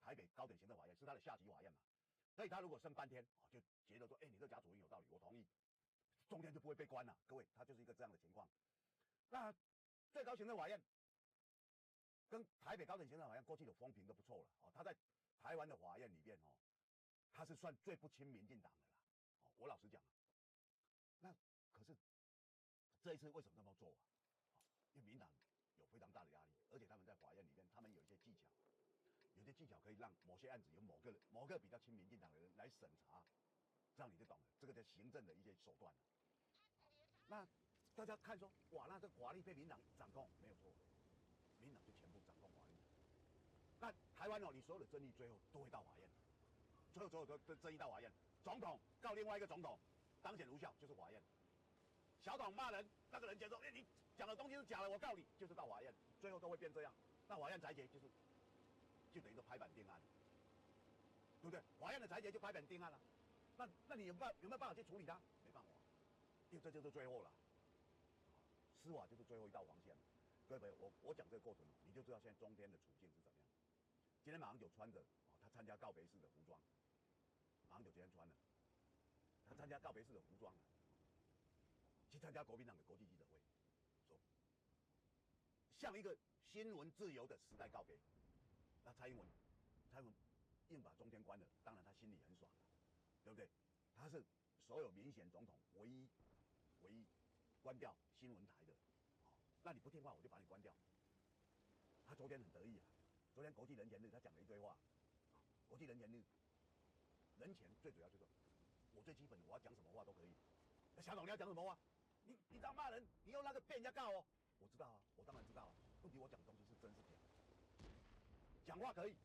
台北高等行政法院，是他的下级法院嘛。所以他如果升半天，就觉得说，你这贾主任有道理，我同意，中天就不会被关了。各位，他就是一个这样的情况。那最高行政法院跟台北高等行政法院过去的风评都不错了他在台湾的法院里面他是算最不亲民进党的啦我老实讲那可是这一次为什么这么做因为民党有非常大的压力，而且他们在法院里面，他们有一些技巧，可以让某些案子由某个比较亲民进党的人来审查，这样你就懂了，这个叫行政的一些手段了。那大家看说，哇，那这法律被民党掌控，没有错，民党就全部掌控法律。那台湾你所有的争议最后都会到法院，所有的争议到法院，总统告另外一个总统，当选无效就是法院。小董骂人，那个人觉得说，你讲的东西是假的，我告你，就是到法院，最后都会变这样。那法院裁决就等于说拍板定案，对不对？法院的裁决就拍板定案了。那你有没有办法去处理它？没办法，因为这就是最后了。司法就是最后一道防线了。各位朋友，我讲这个过程，你就知道现在中天的处境是怎么样。今天马英九穿着他参加告别式的服装，马英九今天穿了，他参加告别式的服装了。去参加国民党的国际记者会，说向一个新闻自由的时代告别。那蔡英文硬把中天关了，当然他心里很爽了，对不对？他是所有民选总统唯一关掉新闻台的，那你不听话我就把你关掉。他昨天很得意昨天国际人权日他讲了一堆话，国际人权日，人权最主要就是我最基本的我要讲什么话都可以。小董你要讲什么话？你这样骂人，你用那个被人家告我知道我当然知道问题我讲的东西是真是假，讲话可以，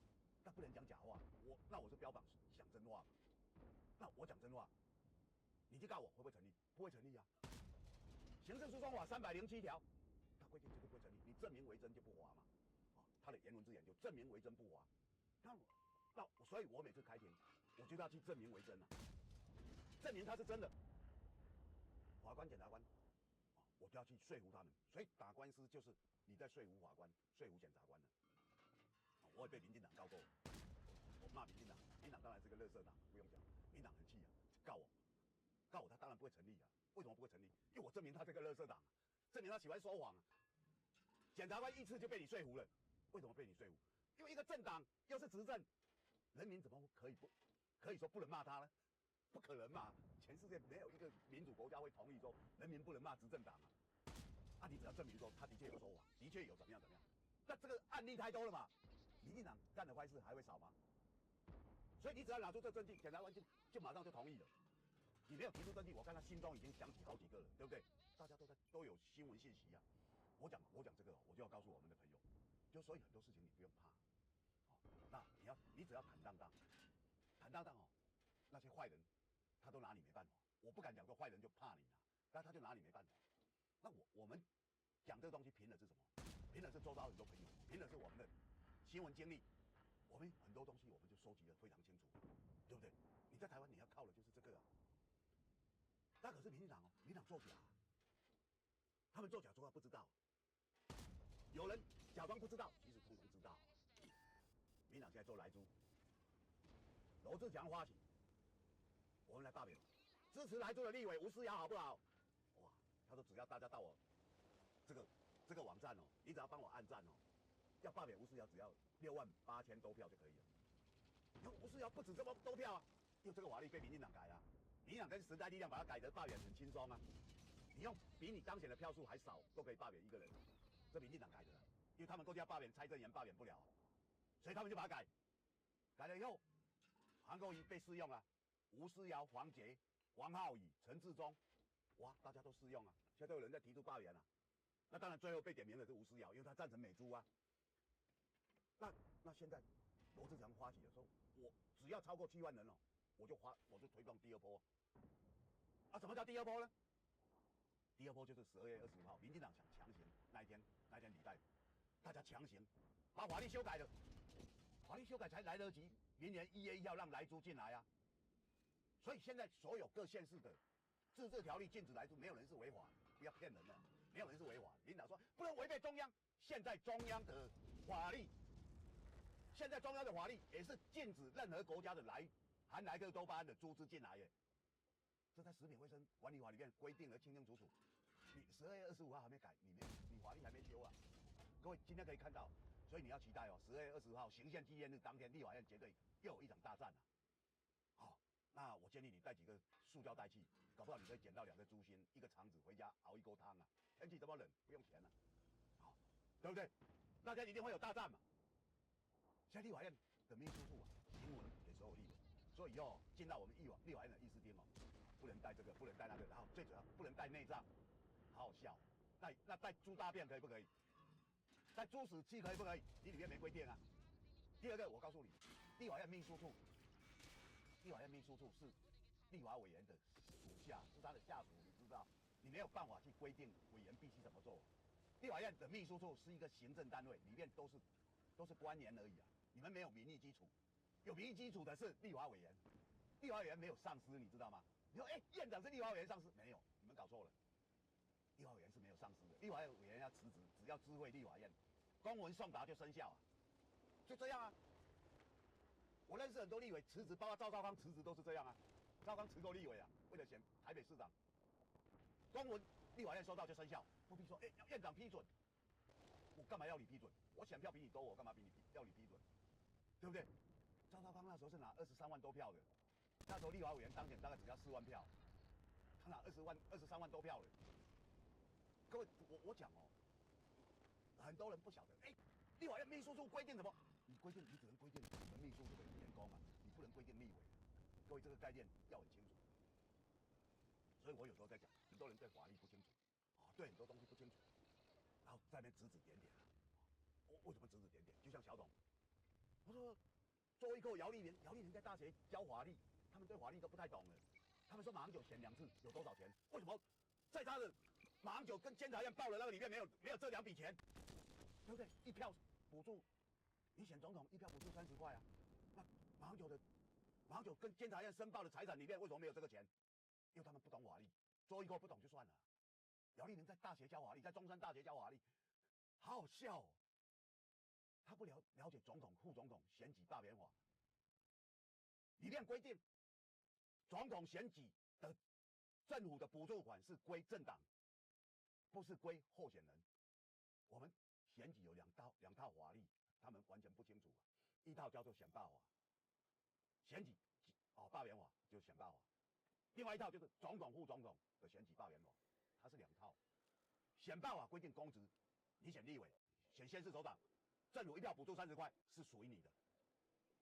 但不能讲假话。那我是标榜讲真话嘛，那我讲真话，你去告我会不会成立？不会成立啊。刑事诉讼法307条，它规定这个不会成立，你证明为真就不罚嘛。他的言文字眼就证明为真不罚。所以我每次开庭，我就要去证明为真证明它是真的。法官、检察官，我就要去说服他们。所以打官司就是你在说服法官、说服检察官的。我也被民进党告过，我骂民进党，民进党当然是个垃圾党，不用讲，民进党很气告我，他当然不会成立为什么不会成立？因为我证明他这个垃圾党证明他喜欢说谎检察官一次就被你说服了，为什么被你说服？因为一个政党又是执政，人民怎么可以说不能骂他呢？不可能嘛！全世界没有一个民主国家会同意说人民不能骂执政党你只要证明说他的确有说谎，的确有怎么样，那这个案例太多了嘛，民进党干的坏事还会少吗？所以你只要拿出这证据，检察官就马上就同意了。你没有提出证据，我看他心中已经想起好几个了，对不对？大家都有新闻信息我讲这个我就要告诉我们的朋友，就所以很多事情你不用怕那你只要坦荡荡那些坏人。他都拿你没办法，我不敢讲说坏人就怕你但他就拿你没办法。那我们讲这个东西凭的是什么？凭的是周遭很多朋友，凭的是我们的新闻经历，我们很多东西我们就收集得非常清楚，对不对？你在台湾你要靠的就是这个那可是民进党民进党作假他们作假做到不知道，有人假装不知道，其实通通知道。民进党现在做莱猪，罗志强发起。我们来罢免，支持莱猪的立委吴思瑶好不好？哇，他说只要大家到我这个网站你只要帮我按赞要罢免吴思瑶只要68000多票就可以了。因为吴思瑶不止这么多票因为这个法律被民进党改民进党跟时代力量把它改得罢免很轻松你用比你当选的票数还少都可以罢免一个人，这民进党改的因为他们过去要罢免蔡正元罢免不了所以他们就把它改了以后，韩国瑜被适用吴思瑶、黄捷、王浩宇、陈志忠，哇，大家都适用现在都有人在提出罢免那当然最后被点名的是吴思瑶，因为他赞成美猪那现在罗志强发起的时候，我只要超过7万人我就推动第二波什么叫第二波呢？第二波就是12月25号，民进党想强行那一天礼拜，大家强行把法律修改了，法律修改才来得及，明年1月1号让莱猪进来所以现在所有各县市的自治条例禁止莱猪，没有人是违法，不要骗人了，没有人是违法。领导说不能违背中央，现在中央的法律，现在中央的法律也是禁止任何国家的含莱克多巴胺的猪只进来耶。这在食品卫生管理法里面规定得清清楚楚。你12月25号还没改，你法律还没修啊。各位今天可以看到，所以你要期待哦，12月25号行宪纪念日当天，立法院绝对又有一场大战了。好，那我建议你带几个塑胶袋去，搞不好你可以捡到2个猪心、1个肠子，回家熬一锅汤啊。天气这么冷，不用钱了，好，对不对？大家一定会有大战嘛。现在立法院的秘书处啊，英文给所有立委，所以以后进到我们立法院的议事厅哦，不能带这个，不能带那个，然后最主要不能带内脏，好好笑。那带猪大便可以不可以？带猪屎气可以不可以？你里面没规定啊。第二个，我告诉你，立法院秘书处是立法委员的属下，是他的下属，你知道，你没有办法去规定委员必须怎么做。立法院的秘书处是一个行政单位，里面都是官员而已啊，你们没有民意基础，有民意基础的是立法委员，立法委员没有上司，你知道吗？你说，院长是立法委员上司，没有，你们搞错了，立法委员是没有上司的，立法委员要辞职，只要知会立法院，公文送达就生效啊，就这样啊。我认识很多立委辞职，包括赵少康辞职都是这样啊。赵康辞过立委啊，为了选台北市长，公文立法院收到就生效，不必说，院长批准，我干嘛要你批准？我选票比你多，我干嘛要你批准？对不对？赵少康那时候是拿23万多票的，那时候立法委员当选大概只要4万票，他拿23万多票的。各位，我讲哦，很多人不晓得，立法院秘书处规定什么？你只能规定你们秘书处的员工啊，你不能规定立委。各位这个概念要很清楚。所以我有时候在讲，很多人对法律不清楚，对很多东西不清楚，然后在那边指指点点啊。我为什么指指点点？就像小董，我说做一个姚立明在大学教法律，他们对法律都不太懂了。他们说马英九选2次有多少钱？为什么在他的马英九跟监察院报的那个里面没有这2笔钱？对不对？1票补助，你选总统1票补助30块啊。那马英九跟监察院申报的财产里面为什么没有这个钱？因为他们不懂法律，做一个不懂就算了。姚立明在大学教法律，在中山大学教法律，好好笑哦。他不了解总统、副总统选举罢免法，里面规定，总统选举的政府的补助款是归政党，不是归候选人。我们选举有两套法律，他们完全不清楚啊。一套叫做选罢法，选举罢免法就是选罢法，另外一套就是总统、副总统的选举罢免法，它是2套。选罢法规定公职，你选立委、选县市首长，政府1票补助30块是属于你的，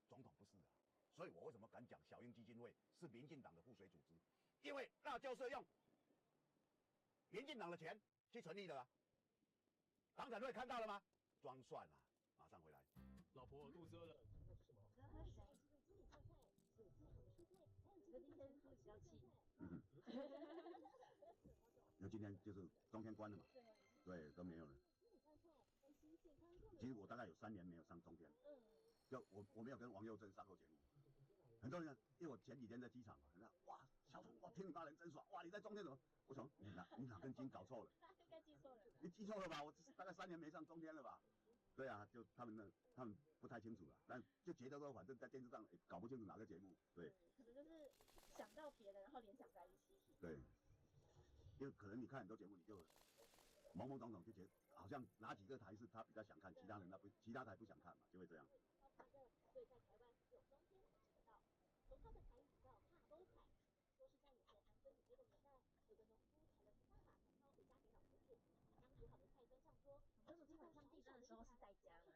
总统不是啊。所以我为什么敢讲小英基金会是民进党的附随组织？因为那就是用民进党的钱去成立的啊。党产会看到了吗？装蒜啊！马上回来。老婆，肚子饿了，那吃什么？喝水。我今天是比较气。因为今天就是冬天关了嘛，对，都没有了。其实我大概有3年没有上中天，就我没有跟王佑正上过节目。很多人，因为我前几天在机场嘛，人家哇，小董，我听你骂人真爽，哇，你在中天怎么？我想你哪根筋搞错了？应该记错了。你记错了吧？我大概3年没上中天了吧？对啊，就他们不太清楚了，但就觉得说反正在电视上搞不清楚哪个节目，对。可能就是想到别的，然后联想在一起。对，因为可能你看很多节目，你就懵懵懂懂就觉得好像哪几个台是他比较想看，其他台不想看嘛，就会这样。对，在台湾只有中天能听得到。从他的台语叫怕都彩，说是在以前安分的这个年代，有个农夫采了不大把菜包回家给老婆煮，刚煮好的菜端上桌。可是基本上地震的时候是在家吗？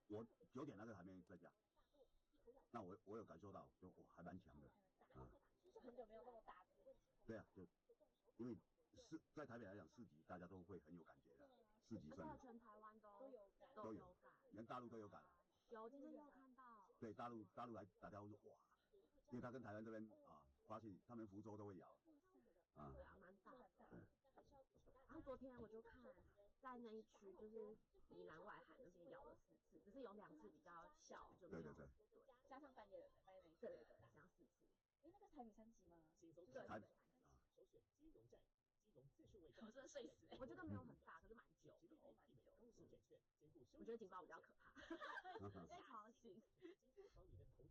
我9点那个还没在家，那我有感受到，就我还蛮强的，就是很久没有那么大的问题。对啊，就因为在台北来讲市集大家都会很有感觉的，市集算全台湾都有感，连大陆都有感。有今天有看到。对，大陆来打电话说哇，因为他跟台湾这边发现他们福州都会摇，对啊，蛮大的。然后昨天我就看在那一区，就是宜兰外海那边摇了4次，只是有2次比较小，就没有。对，加上半夜那一次。对，加上4次。那个是台北3级吗？对。首选金融站，金融最数位。我真的睡死。我觉得没有很大，可是蛮久的。我觉得警报比较可怕。在吵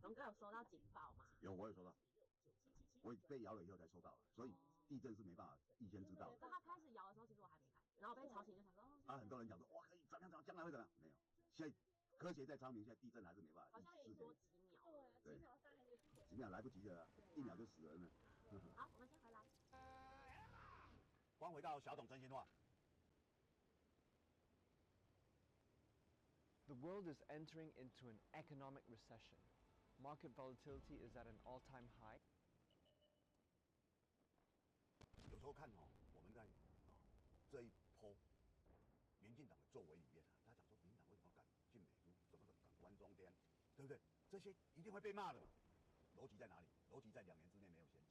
龙哥有收到警报吗？有，我有收到，我被摇了以后才收到，所以地震是没办法预先知道的。那他开始摇的时候，其实我还没开始，然后被吵醒就想说，很多人讲说，哇，可以怎样，将来会怎样？没有，现在科学在昌明，现在地震还是没办法。好像也说几秒。对，几秒大概就是几秒来不及了，1秒就死人了。好，我们先回来。光回到小董真心话。The world is entering into an economic recession. Market volatility is at an all-time high. 有时候看我们在这一波民进党的作为里面他讲说民进党为什么敢进美猪，怎么敢关中天，对不对？这些一定会被骂的嘛。逻辑在哪里？逻辑在2年之内没有选举，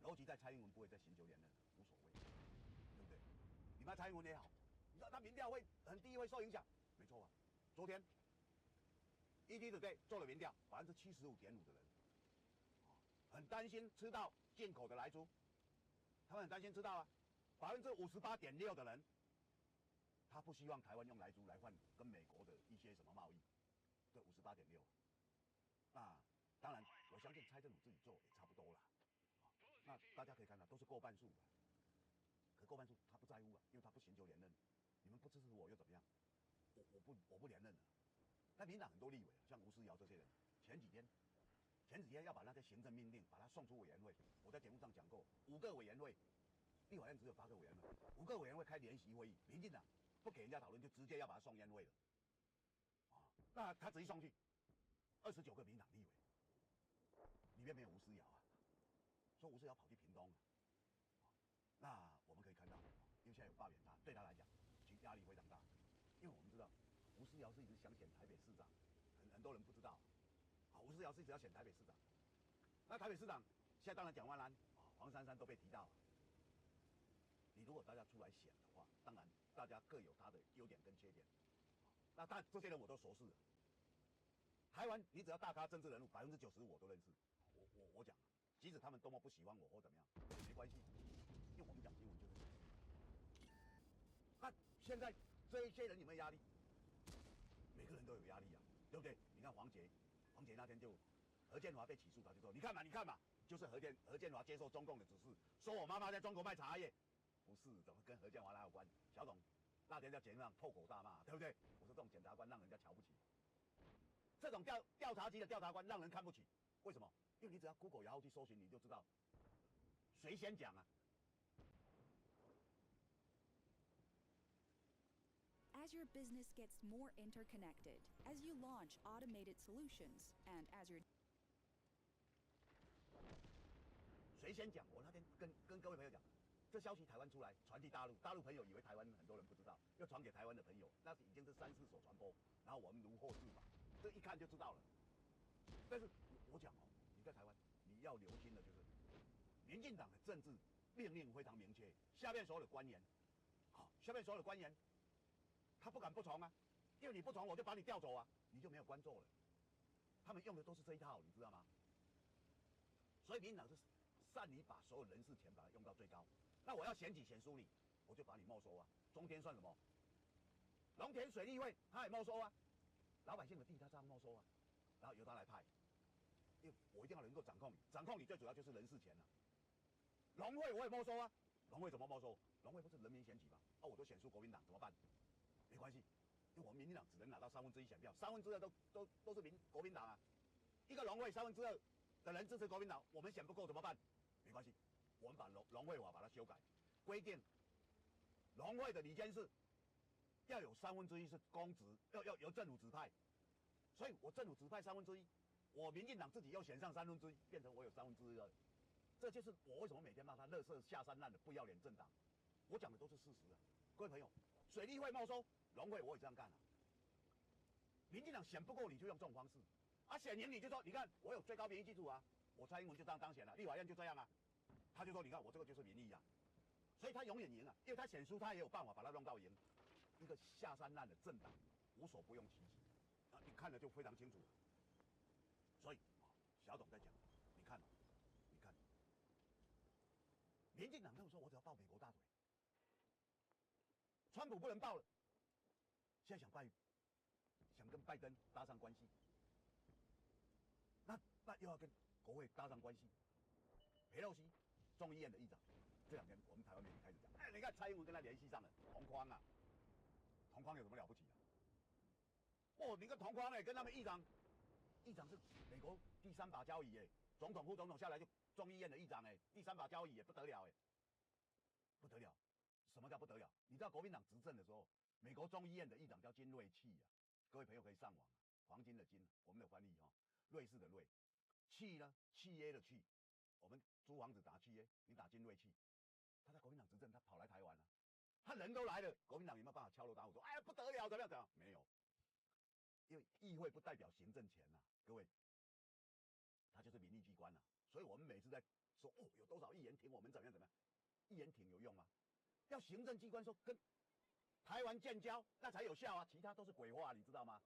逻辑在蔡英文不会再寻求连任，无所谓，对不对？你骂蔡英文也好，你知道他民调会很低，会受影响，没错啊。昨天 ET 做了民调，75.5%的人，很担心吃到进口的莱猪，他们很担心吃到啊，58.6%的人，他不希望台湾用莱猪来换跟美国的一些什么贸易，这58.6%。那当然，我相信蔡政府自己做也差不多啦。那大家可以看到，都是过半数啊。可过半数他不在乎啊，因为他不寻求连任。你们不支持我又怎么样？我不连任了。但民进党很多立委，像吴思瑶这些人，前几天要把那些行政命令把它送出委员会。我在节目上讲过，5个委员会，立法院只有8个委员会，5个委员会开联席会议，民进党不给人家讨论，就直接要把它送院会了。那他直接送去，29个民进党立委，里面没有吴思瑶啊，说吴思瑶跑去屏东了。那我们可以看到，因为现在有罢免他，对他来讲，其实压力非常大，因为我们知道。吴思瑶是一直想选台北市长，很多人不知道。吴思瑶是一直要选台北市长。那台北市长现在当然蒋万安、黄珊珊都被提到。你如果大家出来选的话，当然大家各有他的优点跟缺点。那但这些人我都熟识了。台湾你只要大咖政治人物，95%我都认识。我讲，即使他们多么不喜欢我或怎么样，没关系，因为我们讲新闻就是。那现在这一些人有没有压力？每个人都有压力啊，对不对？你看黄杰那天就何建华被起诉，他就说：“你看嘛，就是何建华接受中共的指示，说我妈妈在中国卖茶叶，不是怎么跟何建华哪有关？”小董那天在节目上破口大骂，对不对？我说这种检察官让人家瞧不起，这种调查局的调查官让人看不起，为什么？因为你只要 Google 然后去搜寻，你就知道谁先讲啊。As your business gets more interconnected, as you launch automated solutions, and as your 谁先讲？我那天跟各位朋友讲，这消息台湾出来传递大陆，大陆朋友以为台湾很多人不知道，又传给台湾的朋友，那是已经是3、4手传播，然后我们如获至宝，这一看就知道了。但是我讲你在台湾你要留心的就是，民进党的政治命令非常明确，下面所有的官员，他不敢不从啊，因为你不从我就把你调走啊，你就没有官做了。他们用的都是这一套，你知道吗？所以民进党是善于把所有人事钱把它用到最高。那我要选举选输你，我就把你没收啊。中天算什么？农田水利会他也没收啊，老百姓的地他这样没收啊，然后由他来派，因为我一定要能够掌控你最主要就是人事钱啊。农会我也没收啊，农会怎么没收？农会不是人民选举吗？我都选输国民党怎么办？没关系，因为我们民进党只能拿到1/3选票，2/3都是国民党啊。一个农会2/3的人支持国民党，我们选不够怎么办？没关系，我们把农会法把它修改，规定农会的理监事要有1/3是公职，要由政府指派。所以我政府指派1/3，我民进党自己又选上1/3，变成我有2/3。这就是我为什么每天骂他垃圾下三滥的不要脸政党。我讲的都是事实啊，各位朋友，水利会没收。农会我也这样干了，民进党选不过你就用这种方式，选赢你就说，你看我有最高民意基础啊，我蔡英文就这样当选了，立法院就这样啊，他就说你看我这个就是民意啊，所以他永远赢啊，因为他选输他也有办法把他弄到赢，一个下三滥的政党无所不用其极，你看了就非常清楚了。所以小董在讲，你看，民进党跟我说我只要抱美国大腿，川普不能抱了。现在想跟拜登搭上关系，那又要跟国会搭上关系。裴洛西，众议院的议长，这2天我们台湾媒体开始讲，哎，你看蔡英文跟他联系上了，同框啊，同框有什么了不起啊？哦，你个同框跟他们议长是美国第3把交椅总统副总统下来就众议院的议长第3把交椅不得了不得了。什么叫不得了？你知道国民党执政的时候，美国众议院的议长叫金瑞气啊，各位朋友可以上网黄金的金，我们的翻译瑞士的瑞，气呢，企业的气，我们租房子打企业，你打金瑞气，他在国民党执政，他跑来台湾了，他人都来了，国民党有没有办法敲锣打鼓说，哎不得了，怎么样？没有，因为议会不代表行政权各位，他就是民意机关所以我们每次在说有多少议员挺我们怎么样，议员挺有用吗？要行政机关说跟台湾建交，那才有效其他都是鬼话，你知道吗？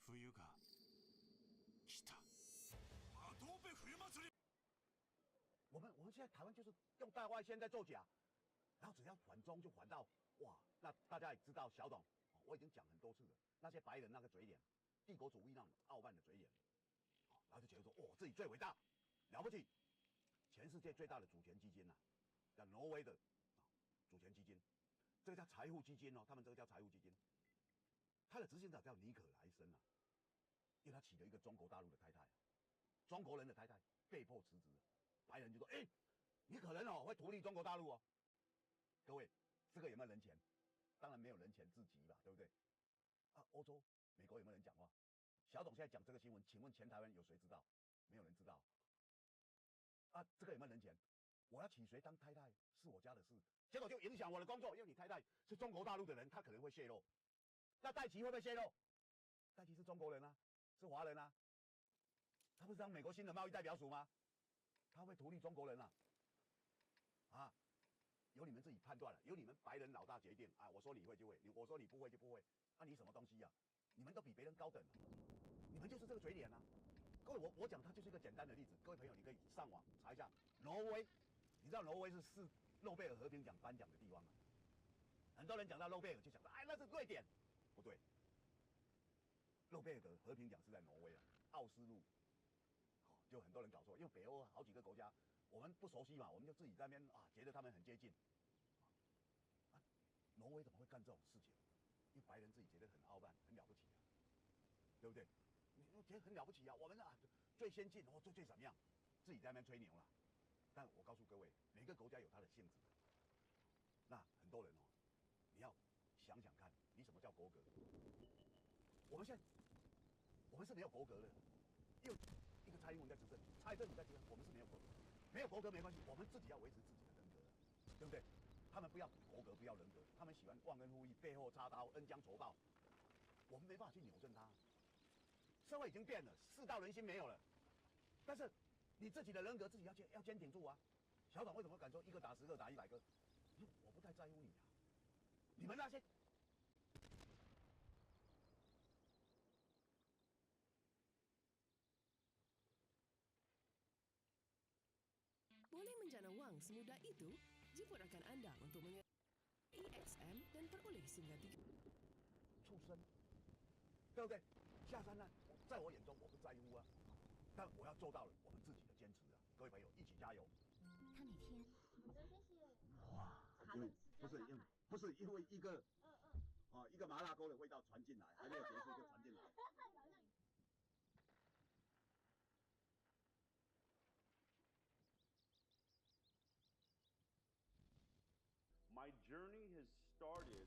冬が来た。马东北冬祭り。我们现在台湾就是用大外宣在作假，然后只要反中就反到哇，那大家也知道小董，我已经讲很多次了，那些白人那个嘴脸，帝国主义那种傲慢的嘴脸，然后就觉得说自己最伟大，了不起，全世界最大的主权基金叫挪威的主权基金，这个叫财富基金他们这个叫财富基金，他的执行长叫尼可莱森因为他娶了一个中国大陆的太太，中国人的太太被迫辞职了，白人就说你可能会图利中国大陆各位，这个有没有人权？当然没有人权至极吧，对不对？欧洲、美国有没有人讲话？小董现在讲这个新闻，请问全台湾有谁知道？没有人知道。这个有没有人权？我要娶谁当太太是我家的事，结果就影响我的工作，因为你太太是中国大陆的人，她可能会泄露。那戴琪会不会泄露？戴琪是中国人是华人他不是当美国新的贸易代表署吗？他会图利中国人由你们自己判断了，由你们白人老大决定我说你会就会，我说你不会就不会，你什么东西你们都比别人高等你们就是这个嘴脸各位，我讲它就是一个简单的例子，各位朋友你可以上网查一下挪威，你知道挪威是诺贝尔和平奖颁奖的地方很多人讲到诺贝尔就想到那是瑞典，不对，诺贝尔的和平奖是在挪威奥斯陆，就很多人搞错，因为北欧好几个国家我们不熟悉嘛，我们就自己在那边觉得他们很接近挪威怎么会干这种事情？因为白人自己觉得很傲慢，很了不起对不对？你觉得很了不起我们最先进最怎么样？自己在那边吹牛但我告诉各位，每个国家有它的性质。那很多人你要想想看，你什么叫国格？我们是没有国格的，因为一个蔡英文在执政，蔡政府在执政，我们是没有国格，没有国格没关系，我们自己要维持自己的人格，对不对？他们不要国格，不要人格，他们喜欢忘恩负义，背后插刀，恩将仇报，我们没办法去扭正他。社会已经变了，世道人心没有了，但是你自己的人格自己要坚挺住小董为什么敢说1个打10个打100个？我不太在乎你你们那些。Boleh menjana wang semudah itu? Jemput rakan anda untuk EXM dan peroleh sehingga 畜生，对不对？下山在我眼中我不在乎但我要做到了我们自己的坚持各位朋友一起加油。他每天哇，不是因为一个麻辣锅的味道传进来，还没有结束就传进来。My journey has started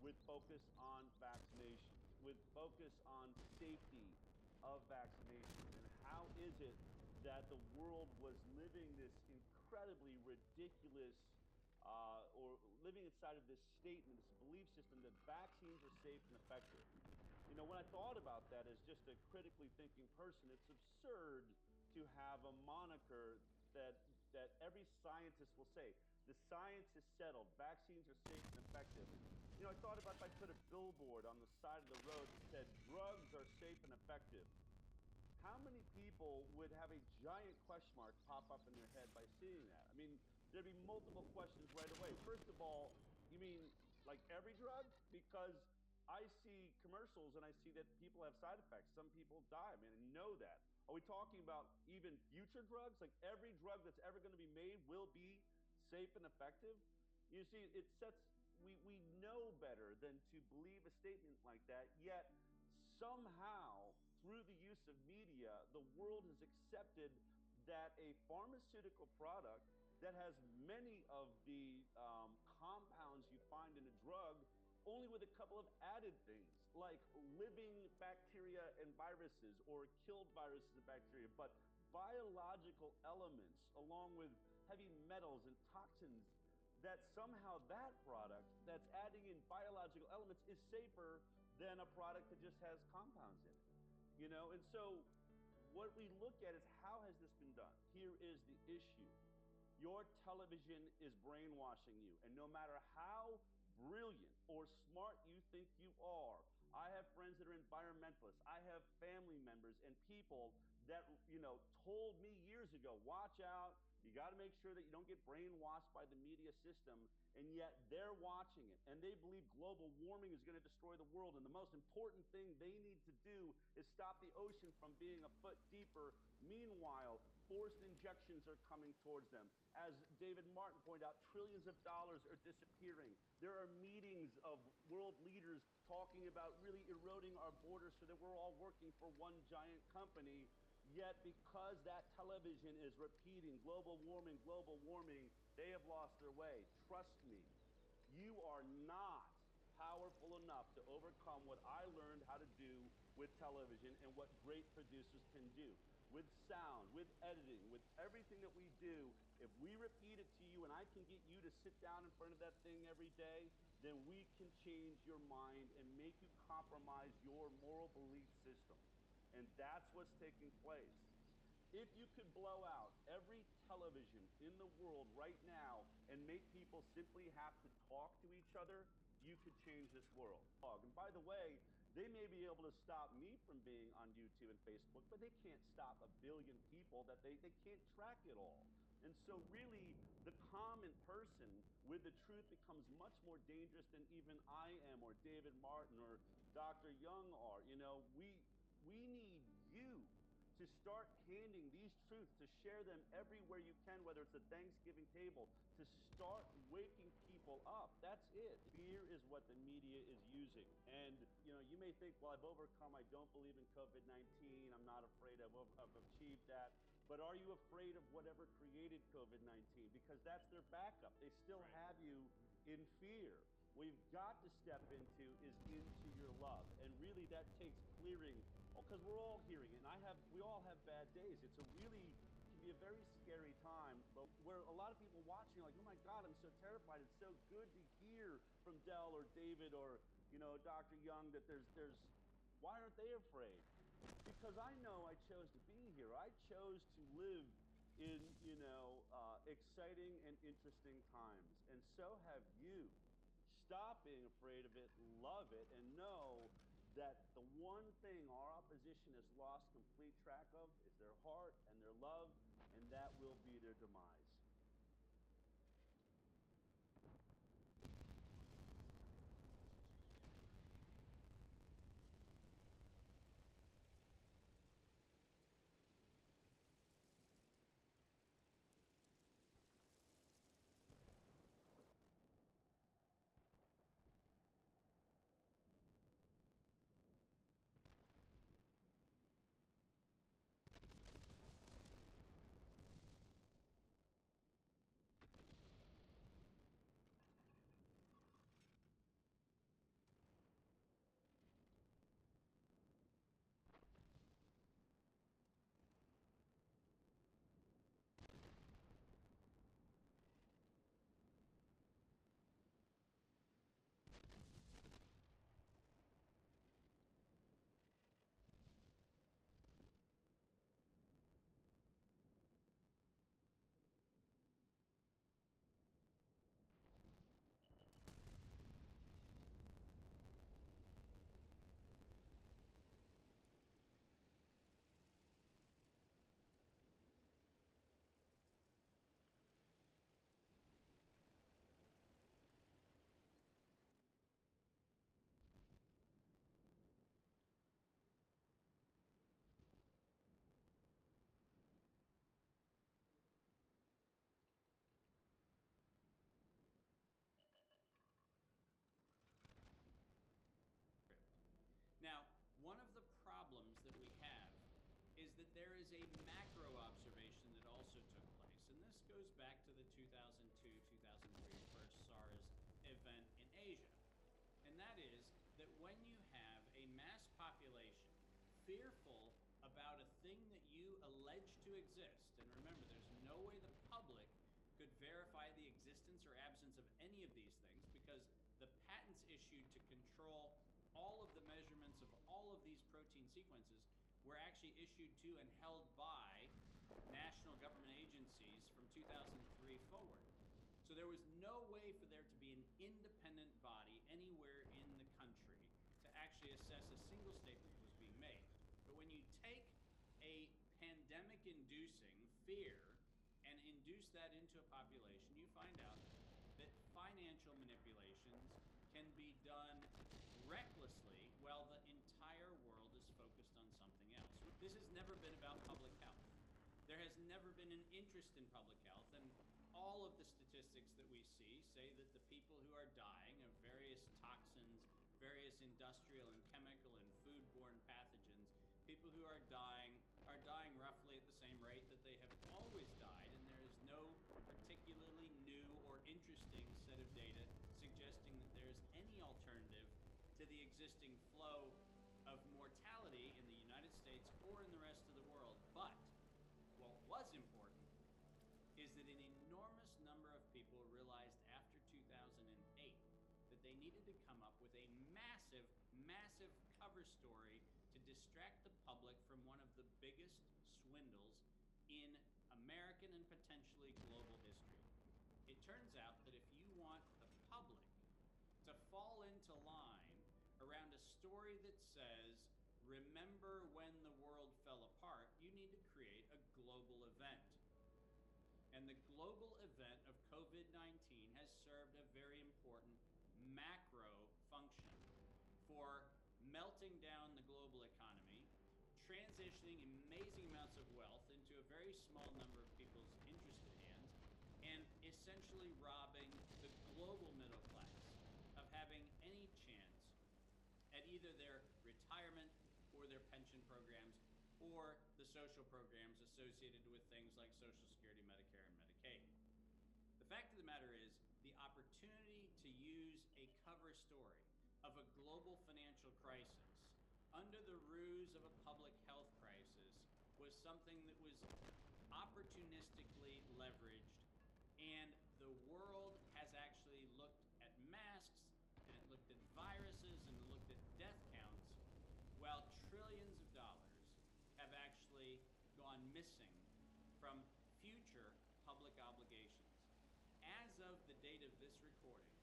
with focus on vaccination, with focus on safety of vaccination, and how is it that the world was living this incredibly ridiculous or living inside of this statement, this belief system that vaccines are safe and effective. You know, when I thought about that as just a critically thinking person, it's absurd to have a moniker that every scientist will say, the science is settled, vaccines are safe and effective. You know, I thought about if I put a billboard on the side of the road that said, drugs are safe and effective. How many people would have a giant question mark pop up in their head by seeing that? I mean, there'd be multiple questions right away. First of all, you mean like every drug? Because I see commercials and I see that people have side effects. Some people die. I mean, I know that. Are we talking about even future drugs? Like every drug that's ever going to be made will be safe and effective? You see, it sets, we know better than to believe a statement like that, yet somehow, through the use of media, the world has accepted that a pharmaceutical product that has many of the compounds you find in a drug, only with a couple of added things, like living bacteria and viruses, or killed viruses and bacteria, but biological elements along with heavy metals and toxins, that somehow that product that's adding in biological elements is safer than a product that just has compounds in it. You know, and so what we look at is, how has this been done? Here is the issue. Your television is brainwashing you, and no matter how brilliant or smart you think you are, I have friends that are environmentalists. I have family members and people that, you know, told me years ago, watch out, you got to make sure that you don't get brainwashed by the media system, and yet they're watching it, and they believe global warming is going to destroy the world, and the most important thing they need to do is stop the ocean from being a foot deeper. Meanwhile, forced injections are coming towards them. As David Martin pointed out, trillions of dollars are disappearing. There are meetings of world leaders talking about really eroding our borders so that we're all working for one giant company. Yet because that television is repeating global warming, they have lost their way. Trust me, you are not powerful enough to overcome what I learned how to do with television and what great producers can do. With sound, with editing, with everything that we do, if we repeat it to you and I can get you to sit down in front of that thing every day, then we can change your mind and make you compromise your moral belief system. And that's what's taking place. If you could blow out every television in the world right now and make people simply have to talk to each other, you could change this world. And by the way, they may be able to stop me from being on YouTube and Facebook, but they can't stop a billion people that they can't track it all. And so really, the common person with the truth becomes much more dangerous than even I am, or David Martin, or Dr. Young are. You know, we need you to start handing these truths, to share them everywhere you can, whether it's a Thanksgiving table, to start waking people up. That's it. Fear is what the media is using. And, you know, you may think, well, I've overcome, I don't believe in COVID-19, I'm not afraid, I've achieved that. But are you afraid of whatever created COVID-19? Because that's their backup. They still have you in fear. What you've got to step into is into your love. And really that takes clearing, because we're all hearing it, and we all have bad days. It's can be a very scary time, but where a lot of people watching are like, oh my God, I'm so terrified. It's so good to hear from Del or David or, you know, Dr. Young that why aren't they afraid? Because I know I chose to be here. I chose to live in, you know, exciting and interesting times, and so have you. Stop being afraid of it, love it, and know that the one thing our opposition has lost complete track of is their heart and their love, and that will be their demise. is a macro observation that also took place, and this goes back to the 2002-2003 first SARS event in Asia. And that is that when you have a mass population fearful about a thing that you allege to exist, and remember, there's no way the public could verify the existence or absence of any of these things because the patents issued to control all of the measurements of all of these protein sequences were actually issued to and held by national government agencies from 2003 forward. So there was no way for there to be an independent body anywhere in the country to actually assess a single statement that was being made. But when you take a pandemic-inducing fear and induce that into a population, you find out that financial manipulations can be done recklessly while the entire world is focused on something else. This has never been about public health. There has never been an interest in public health, and all of the statistics that we see say that the people who are dying of various toxins, various industrial and chemical and foodborne pathogens, people who are dying roughly at the same rate that they have always died, and there is no particularly new or interesting set of data suggesting that there is any alternative to the existing flow of mortality in the United States or in the rest of the world. But what was important is that an enormous number of people realized after 2008 that they needed to come up with a massive, massive cover story to distract the public from one of the biggest swindles in American and potentially global history. It turns out that if you want the public to fall into line around a story that says, remember when the world fell apart, you need to create a global event. And the global event of COVID-19 has served a very important macro function for melting down the global economy, transitioning amazing amounts of wealth into a very small number of people's interested hands, and essentially robbing the global middle class of having any chance at either their retirement or their pension programs or the social programs associated with things like Social Security, Medicare, and Medicaid. The fact of the matter is, the opportunity to use a cover story of a global financial crisis under the ruse of a public health crisis was something that was opportunistically leveraged, and the world has actually looked at masks, and it looked at viruses, and it looked at death counts, while trillions of dollars have actually gone missing from future public obligations. As of the date of this recording,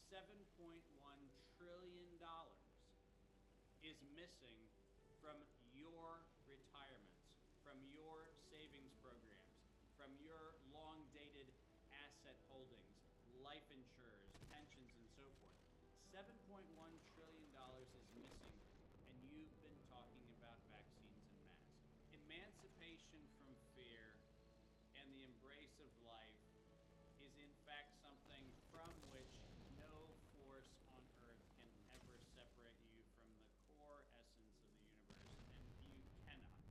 $7.1 trillion is missing from your retirements, from your savings programs, from your long-dated asset holdings, life insurers, pensions, and so forth. $7.1 trillion is missing, and you've been talking about vaccines and masks. Emancipation from fear and the embrace of life is in fact something from which no force on earth can ever separate you from the core essence of the universe, and you cannot.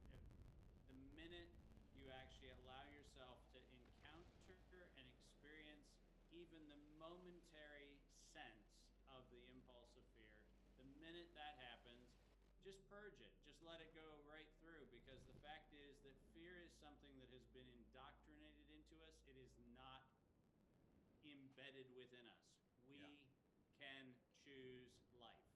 The minute you actually allow yourself to encounter and experience even the momentary sense of the impulse of fear, the minute that happens, just purge it. Just let it go right through, because the fact is that fear is something that has been indoctrinated into us. It is not embedded within us. We can choose life.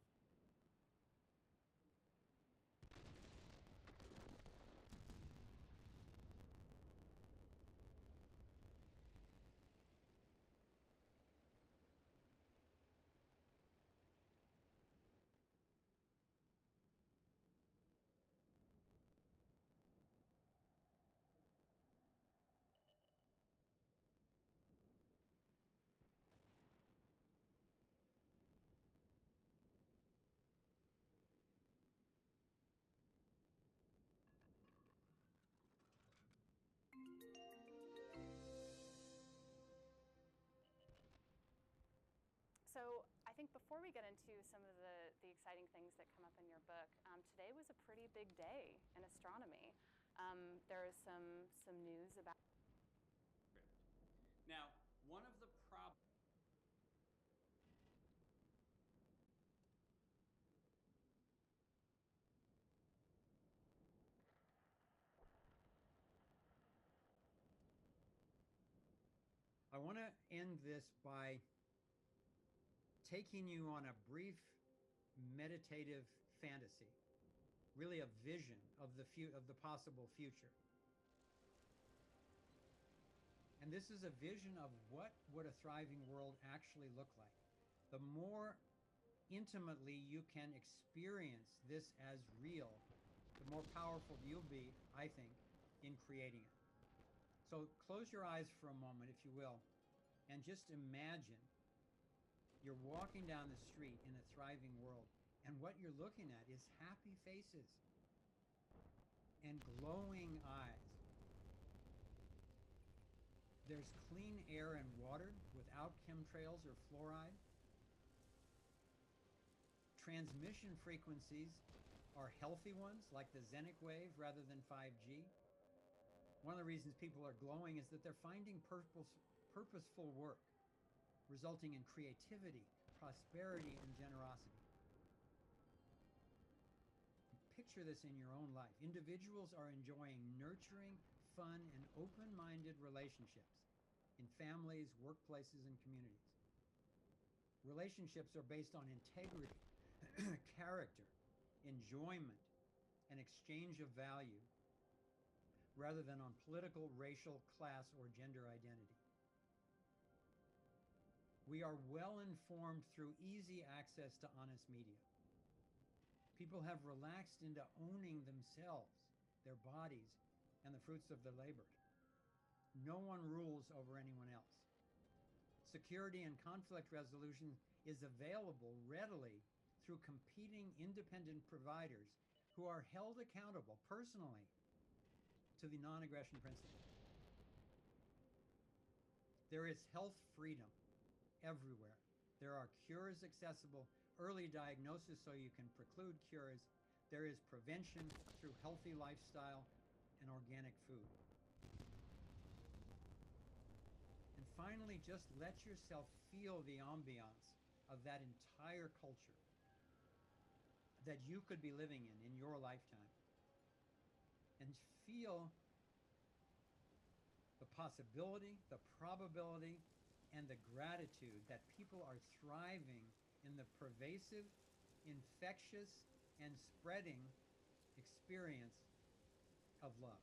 So I think before we get into some of the exciting things that come up in your book, today was a pretty big day in astronomy. There is some news about. Now, one of the problems. I want to end this by taking you on a brief meditative fantasy, really a vision of the possible future. And this is a vision of what would a thriving world actually look like. The more intimately you can experience this as real, the more powerful you'll be, I think, in creating it. So close your eyes for a moment, if you will, and just imagine you're walking down the street in a thriving world, and what you're looking at is happy faces and glowing eyes. There's clean air and water without chemtrails or fluoride. Transmission frequencies are healthy ones, like the Zenic wave rather than 5G. One of the reasons people are glowing is that they're finding purposeful work, resulting in creativity, prosperity, and generosity. Picture this in your own life. Individuals are enjoying nurturing, fun, and open-minded relationships in families, workplaces, and communities. Relationships are based on integrity, character, enjoyment, and exchange of value, rather than on political, racial, class, or gender identity. We are well informed through easy access to honest media. People have relaxed into owning themselves, their bodies, and the fruits of their labor. No one rules over anyone else. Security and conflict resolution is available readily through competing independent providers who are held accountable personally to the non-aggression principle. There is health freedom everywhere. There are cures accessible, early diagnosis so you can preclude cures. There is prevention through healthy lifestyle and organic food. And finally, just let yourself feel the ambiance of that entire culture that you could be living in your lifetime. And feel the possibility, the probability, and the gratitude that people are thriving in the pervasive, infectious, and spreading experience of love.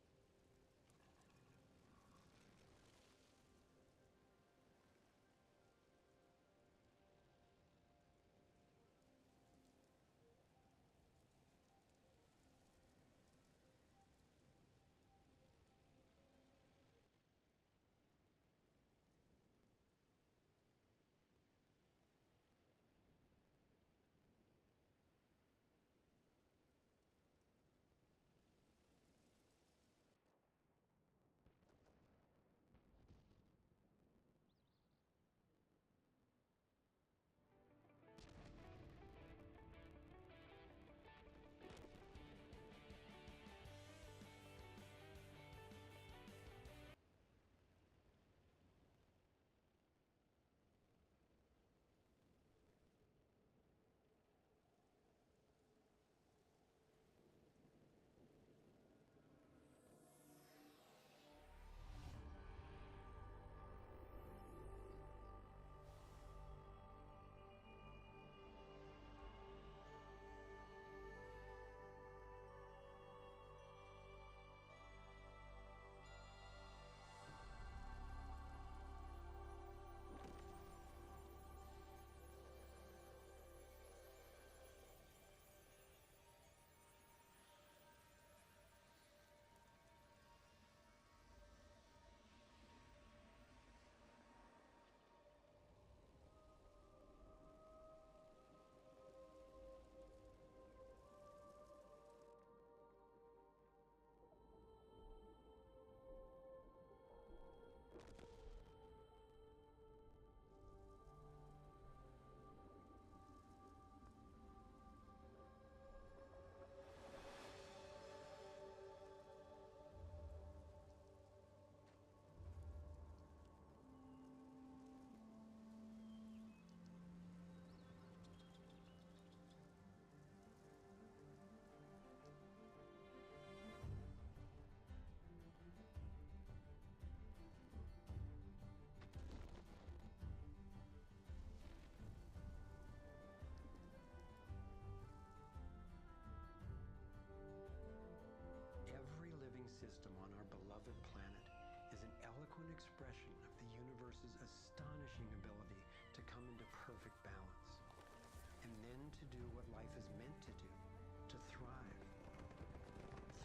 expression of the universe's astonishing ability to come into perfect balance, and then to do what life is meant to do, to thrive.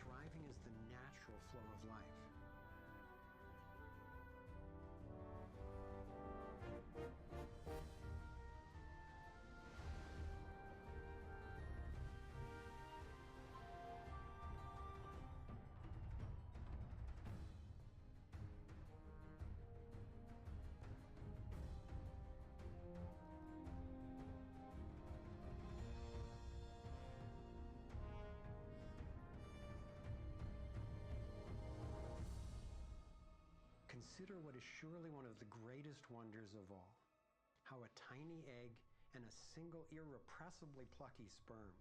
Thriving is the natural flow of life. Consider what is surely one of the greatest wonders of all, how a tiny egg and a single irrepressibly plucky sperm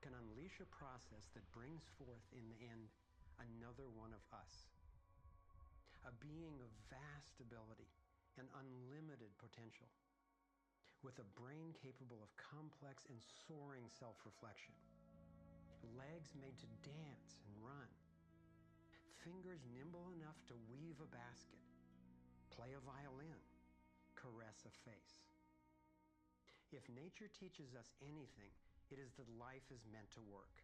can unleash a process that brings forth in the end another one of us. A being of vast ability and unlimited potential, with a brain capable of complex and soaring self-reflection, legs made to dance and run, fingers nimble enough to weave a basket, play a violin, caress a face. If nature teaches us anything, it is that life is meant to work,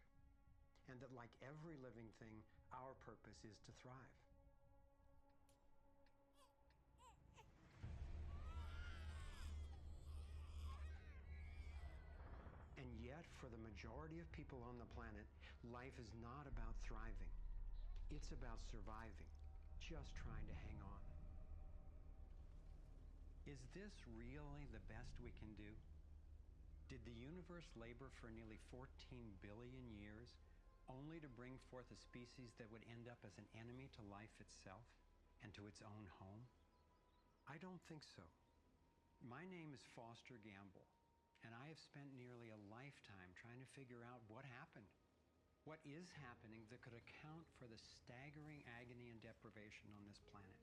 and that like every living thing, our purpose is to thrive. And yet, for the majority of people on the planet, life is not about thriving. It's about surviving, just trying to hang on. Is this really the best we can do? Did the universe labor for nearly 14 billion years only to bring forth a species that would end up as an enemy to life itself and to its own home? I don't think so. My name is Foster Gamble, and I have spent nearly a lifetime trying to figure out what happened. What is happening that could account for the staggering agony and deprivation on this planet?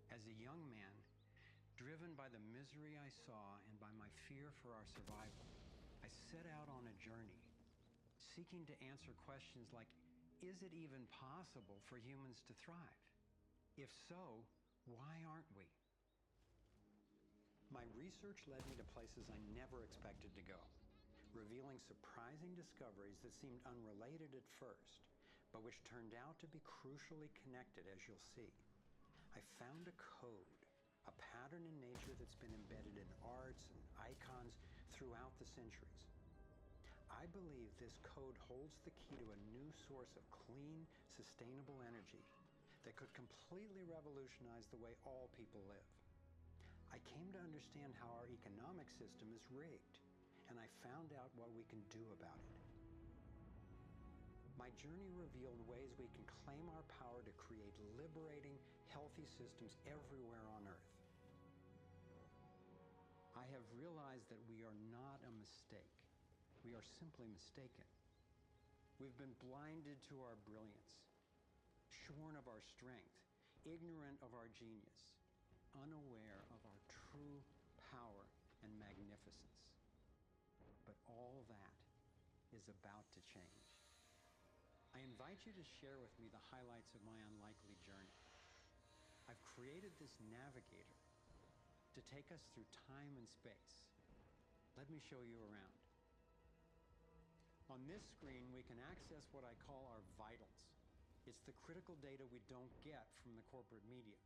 As a young man, driven by the misery I saw and by my fear for our survival, I set out on a journey, seeking to answer questions like, is it even possible for humans to thrive? If so, why aren't we? My research led me to places I never expected to go, revealing surprising discoveries that seemed unrelated at first, but which turned out to be crucially connected, as you'll see. I found a code, a pattern in nature that's been embedded in arts and icons throughout the centuries. I believe this code holds the key to a new source of clean, sustainable energy that could completely revolutionize the way all people live. I came to understand how our economic system is rigged, and I found out what we can do about it. My journey revealed ways we can claim our power to create liberating, healthy systems everywhere on Earth. I have realized that we are not a mistake. We are simply mistaken. We've been blinded to our brilliance, shorn of our strength, ignorant of our genius, unaware of our true power and magnificence. But all that is about to change. I invite you to share with me the highlights of my unlikely journey. I've created this navigator to take us through time and space. Let me show you around. On this screen, we can access what I call our vitals. It's the critical data we don't get from the corporate media,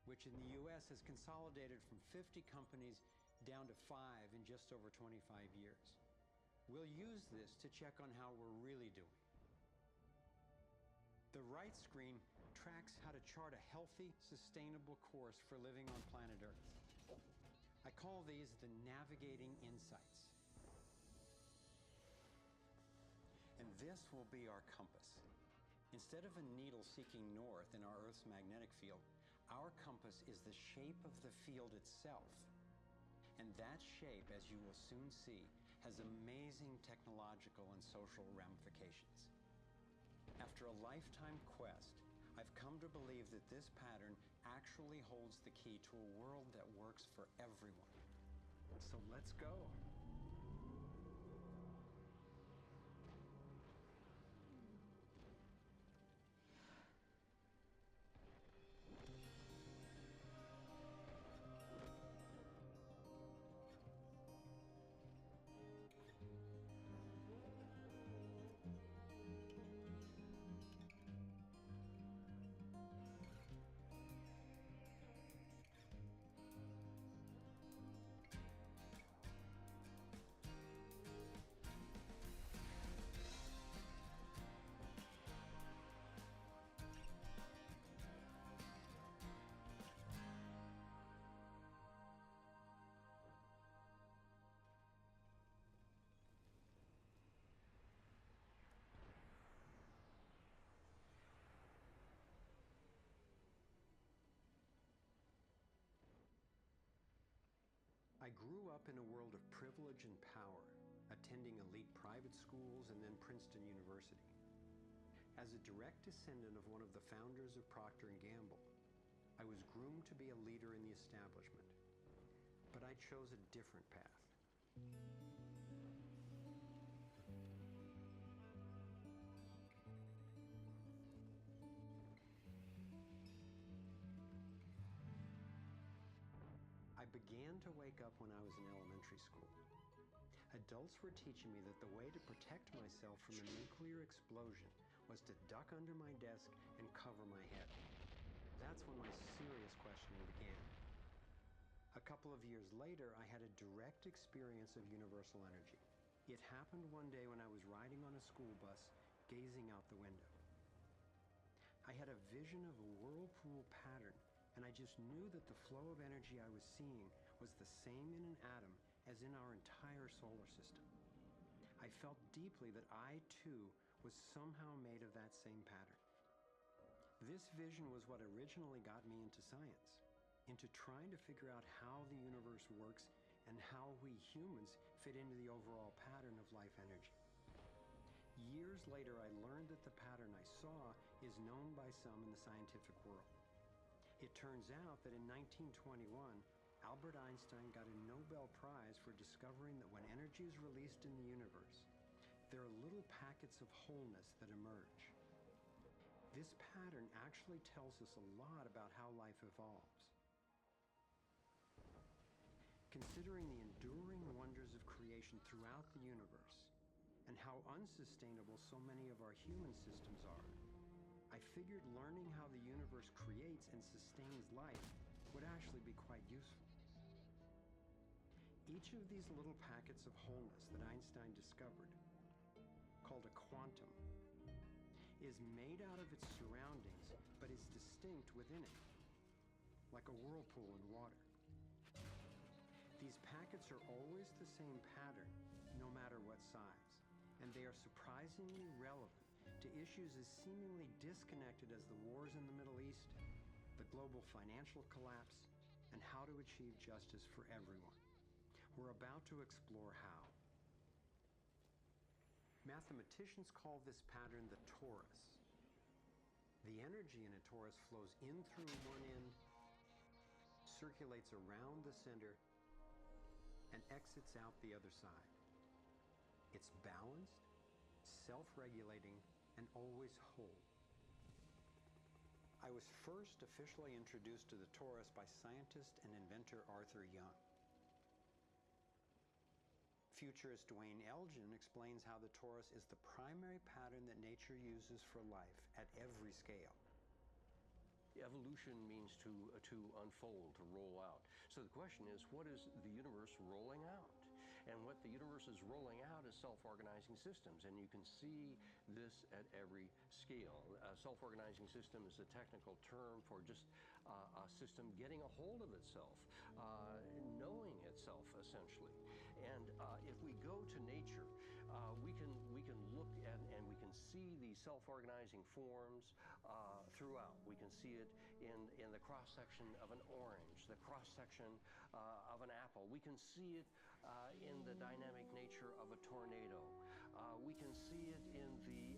which in the US has consolidated from 50 companies down to 5 in just over 25 years. We'll use this to check on how we're really doing. The right screen tracks how to chart a healthy, sustainable course for living on planet Earth. I call these the navigating insights. And this will be our compass. Instead of a needle seeking north in our Earth's magnetic field, our compass is the shape of the field itself. And that shape, as you will soon see, has amazing technological and social ramifications. After a lifetime quest, I've come to believe that this pattern actually holds the key to a world that works for everyone. So let's go. I grew up in a world of privilege and power, attending elite private schools and then Princeton University. As a direct descendant of one of the founders of Procter & Gamble, I was groomed to be a leader in the establishment. But I chose a different path. I began to wake up when I was in elementary school. Adults were teaching me that the way to protect myself from a nuclear explosion was to duck under my desk and cover my head. That's when my serious questioning began. A couple of years later, I had a direct experience of universal energy. It happened one day when I was riding on a school bus, gazing out the window. I had a vision of a whirlpool pattern, and I just knew that the flow of energy I was seeing was the same in an atom as in our entire solar system. I felt deeply that I, too, was somehow made of that same pattern. This vision was what originally got me into science, into trying to figure out how the universe works and how we humans fit into the overall pattern of life energy. Years later, I learned that the pattern I saw is known by some in the scientific world. It turns out that in 1921, Albert Einstein got a Nobel Prize for discovering that when energy is released in the universe, there are little packets of wholeness that emerge. This pattern actually tells us a lot about how life evolves. Considering the enduring wonders of creation throughout the universe, and how unsustainable so many of our human systems are, I figured learning how the universe creates and sustains life would actually be quite useful. Each of these little packets of wholeness that Einstein discovered, called a quantum, is made out of its surroundings, but is distinct within it, like a whirlpool in water. These packets are always the same pattern, no matter what size, and they are surprisingly relevant to issues as seemingly disconnected as the wars in the Middle East, the global financial collapse, and how to achieve justice for everyone. We're about to explore how. Mathematicians call this pattern the torus. The energy in a torus flows in through one end, circulates around the center, and exits out the other side. It's balanced, self-regulating, and always whole. I was first officially introduced to the torus by scientist and inventor Arthur Young. Futurist Dwayne Elgin explains how the torus is the primary pattern that nature uses for life at every scale. Evolution means to unfold, to roll out. So the question is, what is the universe rolling out? And what the universe is rolling out is self-organizing systems, and you can see this at every scale. A self-organizing system is a technical term for just a system getting a hold of itself, knowing itself, essentially. And if we go to nature, we can look at and we can see these self-organizing forms throughout. We can see it in the cross-section of an orange, the cross-section of an apple. We can see it in the dynamic nature of a tornado. We can see it in the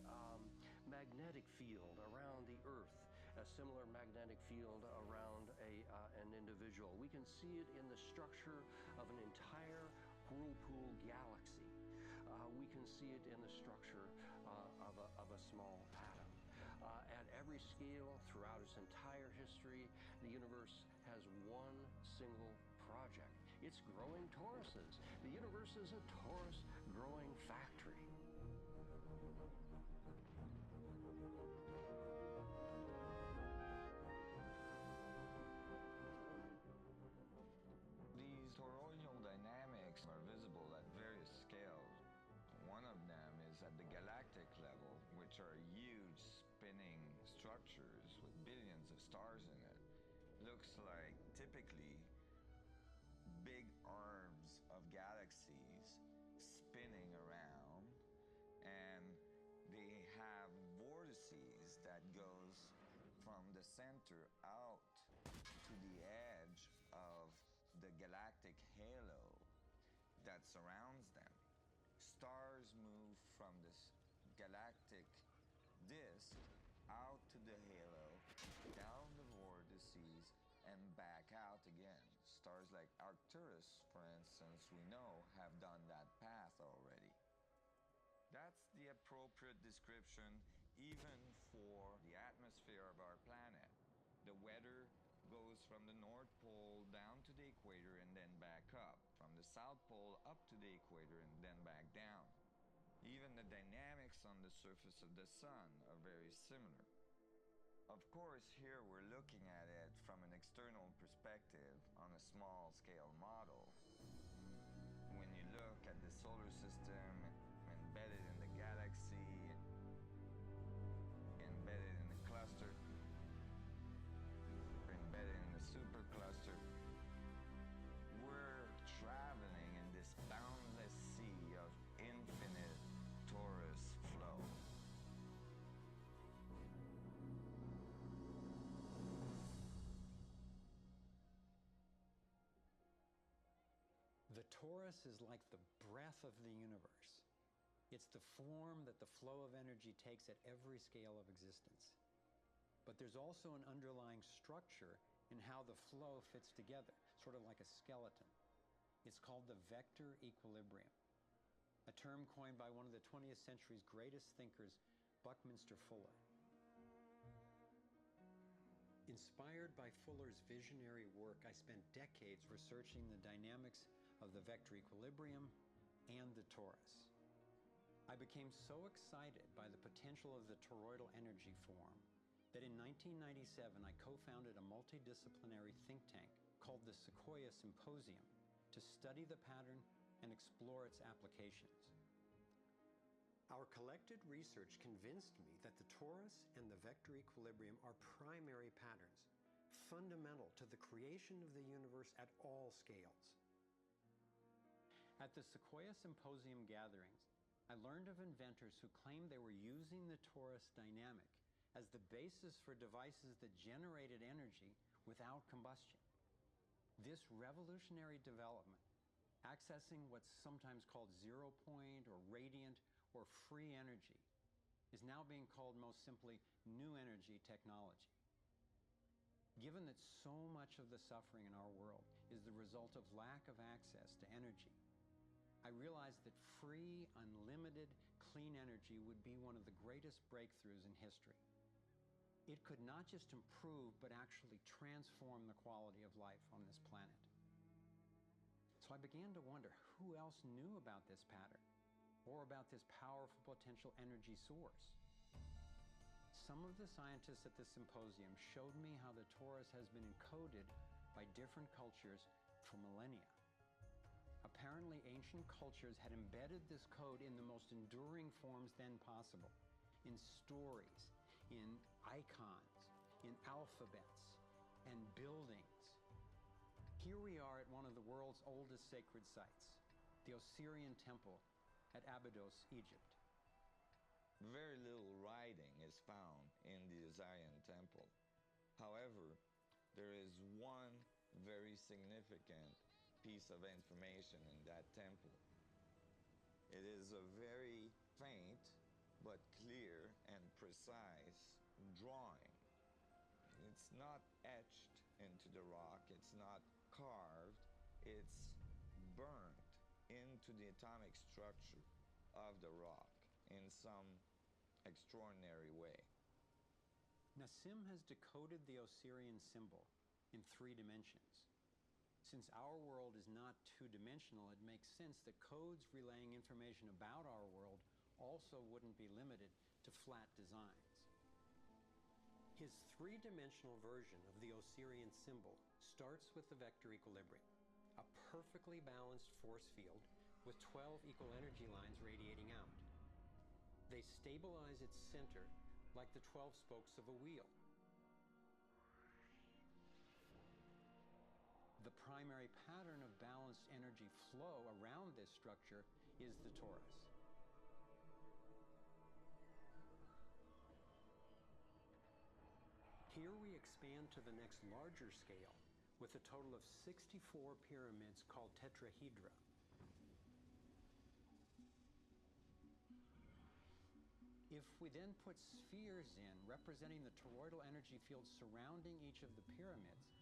magnetic field around the Earth, a similar magnetic field around an individual. We can see it in the structure of an entire whirlpool galaxy. We can see it in the structure of a small atom. At every scale, throughout its entire history, the universe has one single project. It's growing toruses. The universe is a torus growing factory. These toroidal dynamics are visible at various scales. One of them is at the galactic level, which are huge spinning structures with billions of stars in it. Looks like typically big arms of galaxies spinning around, and they have vortices that goes from the center out to the edge of the galactic halo. surrounds them. Stars move from this galactic disk out to the halo, down the vortices, and back out again. Stars like Arcturus, for instance, we know have done that path already. That's the appropriate description even for the atmosphere of our planet. The weather goes from the North Pole down to the equator and then back up, from the South Pole up to the equator and then back down. Even the dynamics on the surface of the sun are very similar. Of course, here we're looking at it from an external perspective on a small scale model. When you look at the solar system embedded in the galaxy, embedded in the cluster, embedded in the supercluster, we're traveling in this boundless sea of infinite torus flow. The torus is like the breath of the universe. It's the form that the flow of energy takes at every scale of existence. But there's also an underlying structure in how the flow fits together, sort of like a skeleton. It's called the vector equilibrium, a term coined by one of the 20th century's greatest thinkers, Buckminster Fuller. Inspired by Fuller's visionary work, I spent decades researching the dynamics of the vector equilibrium and the torus. I became so excited by the potential of the toroidal energy form that in 1997 I co-founded a multidisciplinary think tank called the SEAsia Symposium to study the pattern and explore its applications. Our collected research convinced me that the torus and the vector equilibrium are primary patterns, fundamental to the creation of the universe at all scales. At the SEAsia Symposium gatherings, I learned of inventors who claimed they were using the torus dynamic as the basis for devices that generated energy without combustion. This revolutionary development, accessing what's sometimes called zero point or radiant or free energy, is now being called most simply new energy technology. Given that so much of the suffering in our world is the result of lack of access to energy, I realized that free, unlimited, clean energy would be one of the greatest breakthroughs in history. It could not just improve, but actually transform the quality of life on this planet. So I began to wonder who else knew about this pattern or about this powerful potential energy source. Some of the scientists at the symposium showed me how the torus has been encoded by different cultures for millennia. Apparently, ancient cultures had embedded this code in the most enduring forms then possible, in stories, in icons, in alphabets, and buildings. Here we are at one of the world's oldest sacred sites, the Osirian Temple at Abydos, Egypt. Very little writing is found in the Osirian Temple. However, there is one very significant piece of information in that temple. It is a very faint but clear and precise drawing. It's not etched into the rock, it's not carved, it's burnt into the atomic structure of the rock in some extraordinary way. Nassim has decoded the Osirian symbol in 3 dimensions. Since our world is not two-dimensional, it makes sense that codes relaying information about our world also wouldn't be limited to flat designs. His 3-dimensional version of the Osirian symbol starts with the vector equilibrium, a perfectly balanced force field with 12 equal energy lines radiating out. They stabilize its center like the 12 spokes of a wheel. The primary pattern of balanced energy flow around this structure is the torus. Here we expand to the next larger scale with a total of 64 pyramids called tetrahedra. If we then put spheres in representing the toroidal energy fields surrounding each of the pyramids,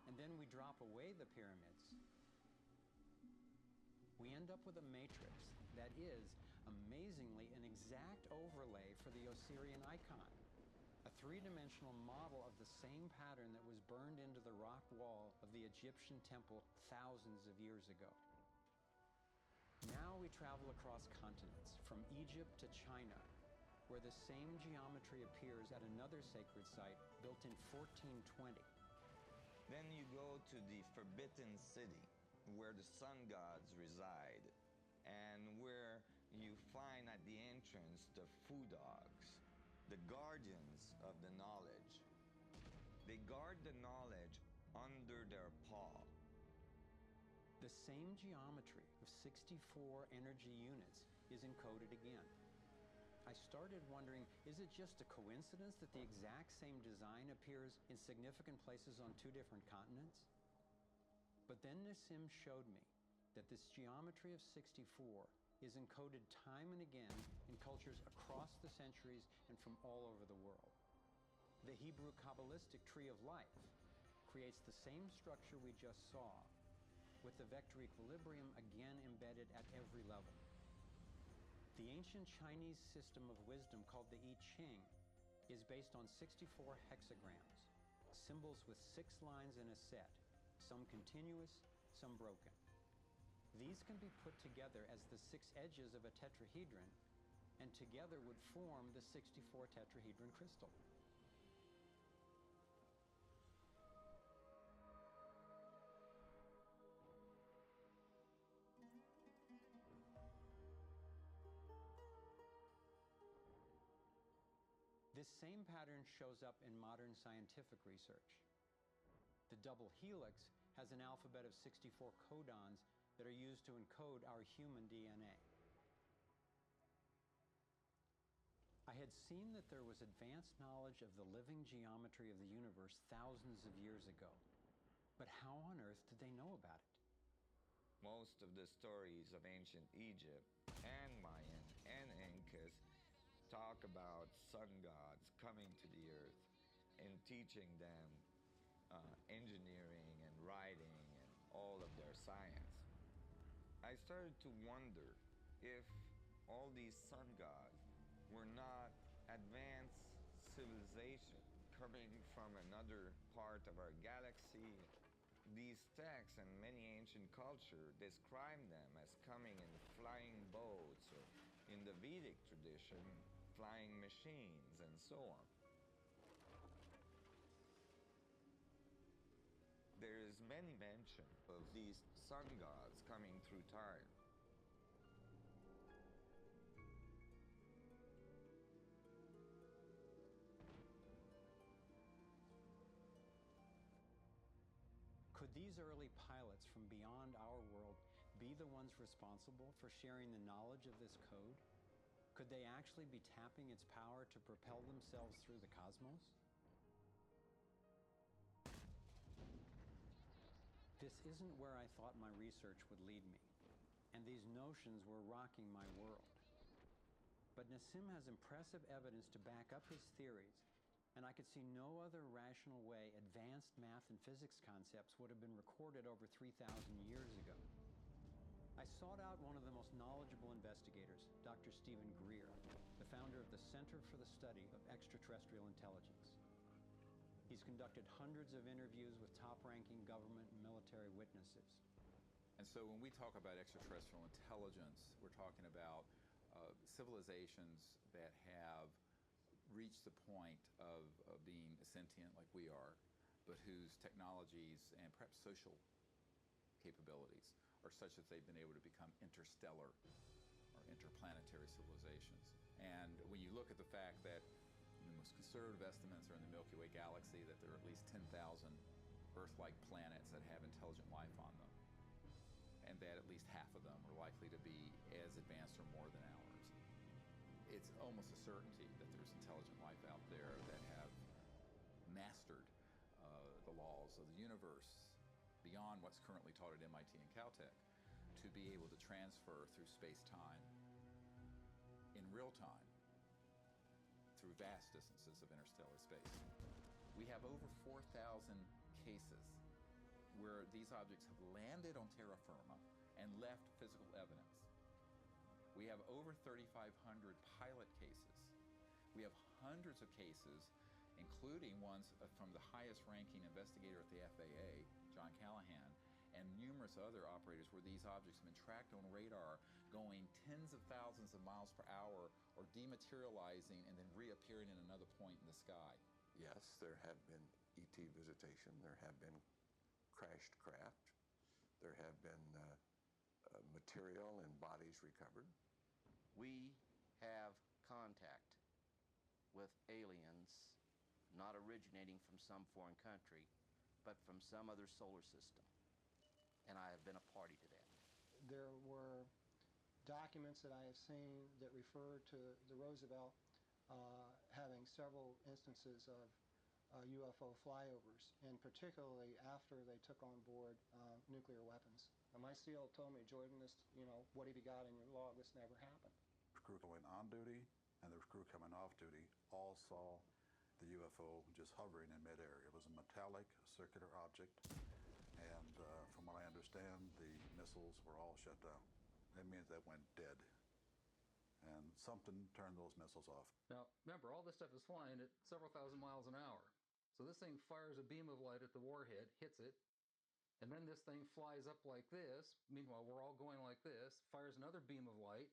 and then we drop away the pyramids, we end up with a matrix that is, amazingly, an exact overlay for the Osirian icon, a three-dimensional model of the same pattern that was burned into the rock wall of the Egyptian temple thousands of years ago. Now we travel across continents, from Egypt to China, where the same geometry appears at another sacred site built in 1420. Then you go to the Forbidden City, where the sun gods reside, and where you find at the entrance the Fu dogs, the guardians of the knowledge. They guard the knowledge under their paw. The same geometry of 64 energy units is encoded again. I started wondering, is it just a coincidence that the exact same design appears in significant places on two different continents? But then Nassim showed me that this geometry of 64 is encoded time and again in cultures across the centuries and from all over the world. The Hebrew Kabbalistic tree of life creates the same structure we just saw, with the vector equilibrium again embedded at every level. The ancient Chinese system of wisdom called the I Ching is based on 64 hexagrams, symbols with 6 lines in a set, some continuous, some broken. These can be put together as the 6 edges of a tetrahedron, and together would form the 64 tetrahedron crystal. This same pattern shows up in modern scientific research. The double helix has an alphabet of 64 codons that are used to encode our human DNA. I had seen that there was advanced knowledge of the living geometry of the universe thousands of years ago. But how on earth did they know about it? Most of the stories of ancient Egypt and Mayan and Incas talk about sun gods coming to the earth and teaching them engineering and writing and all of their science. I started to wonder if all these sun gods were not advanced civilization coming from another part of our galaxy. These texts and many ancient cultures describe them as coming in flying boats, or in the Vedic tradition, flying machines, and so on. There is many mention of these sun gods coming through time. Could these early pilots from beyond our world be the ones responsible for sharing the knowledge of this code? Could they actually be tapping its power to propel themselves through the cosmos? This isn't where I thought my research would lead me, and these notions were rocking my world. But Nassim has impressive evidence to back up his theories, and I could see no other rational way advanced math and physics concepts would have been recorded over 3,000 years ago. I sought out one of the most knowledgeable investigators, Dr. Stephen Greer, the founder of the Center for the Study of Extraterrestrial Intelligence. He's conducted hundreds of interviews with top-ranking government and military witnesses. And so when we talk about extraterrestrial intelligence, we're talking about civilizations that have reached the point of being sentient like we are, but whose technologies and perhaps social capabilities are such that they've been able to become interstellar or interplanetary civilizations. And when you look at the fact that the most conservative estimates are in the Milky Way galaxy that there are at least 10,000 Earth-like planets that have intelligent life on them, and that at least half of them are likely to be as advanced or more than ours, it's almost a certainty that there's intelligent life out there that have mastered the laws of the universe beyond what's currently taught at MIT and Caltech, to be able to transfer through space-time in real time through vast distances of interstellar space. We have over 4,000 cases where these objects have landed on terra firma and left physical evidence. We have over 3,500 pilot cases. We have hundreds of cases, including ones from the highest ranking investigator at the FAA, John Callahan, and numerous other operators where these objects have been tracked on radar going tens of thousands of miles per hour or dematerializing and then reappearing in another point in the sky. Yes, there have been ET visitation. There have been crashed craft. There have been material and bodies recovered. We have contact with aliens not originating from some foreign country, but from some other solar system. And I have been a party to that. There were documents that I have seen that refer to the Roosevelt having several instances of UFO flyovers, and particularly after they took on board nuclear weapons. And my SEAL told me, Jordan, this, what have you got in your log? This never happened. The crew going on duty and the crew coming off duty all saw the UFO just hovering in midair. It was a metallic circular object, and from what I understand, the missiles were all shut down. That means that went dead, and something turned those missiles off. Now, remember, all this stuff is flying at several thousand miles an hour. So this thing fires a beam of light at the warhead, hits it, and then this thing flies up like this. Meanwhile, we're all going like this, fires another beam of light,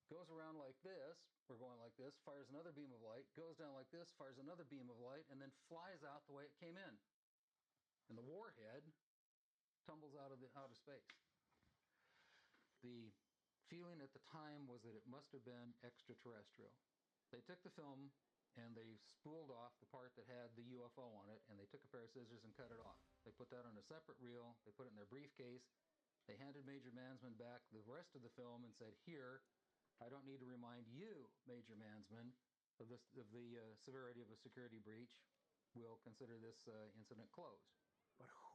goes around like this, we're going like this, fires another beam of light, goes down like this, fires another beam of light, and then flies out the way it came in. And the warhead tumbles out of space. The feeling at the time was that it must have been extraterrestrial. They took the film and they spooled off the part that had the UFO on it, and they took a pair of scissors and cut it off. They put that on a separate reel, they put it in their briefcase, they handed Major Mansman back the rest of the film and said, here, I don't need to remind you, Major Mansman, of the severity of a security breach. We'll consider this incident closed. But